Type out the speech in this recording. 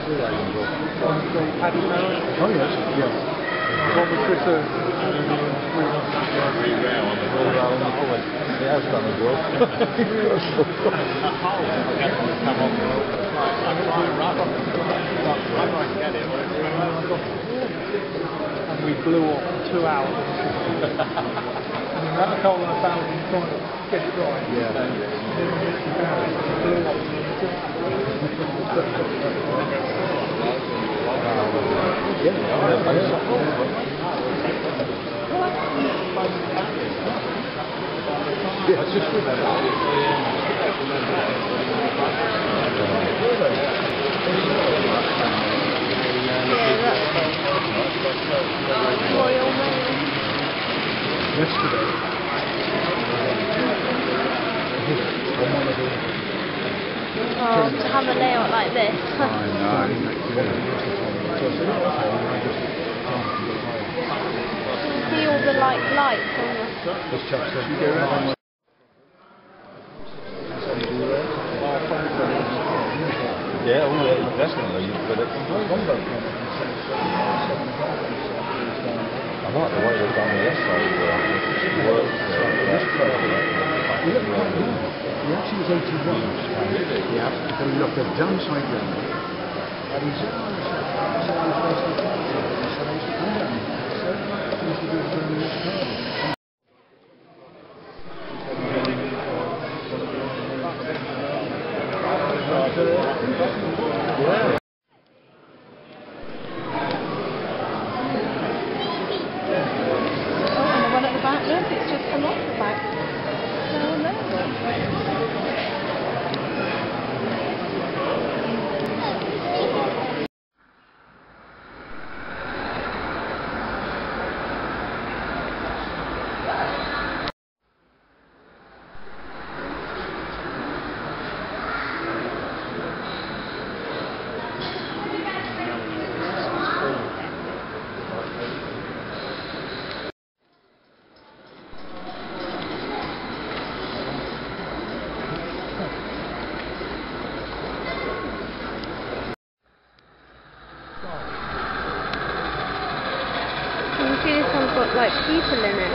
Paddy Marriott? Oh yes, yeah. One with Chris Earl. He has done as well. And we blew up 2 hours. And the amount of coal and 1,000 trying to get it right. Yeah. Blew up 2 Yeah, it's just with Royal Mail. yesterday. Oh, to have a layout like this. See all the lights on the... Yeah, all the investment you've got it. I like the way they've done the essay work. He actually was 81. Yeah. But he looked at downside down. And he said, yeah. Look, it's just come off the back. No, no. You see this one's got like people in it.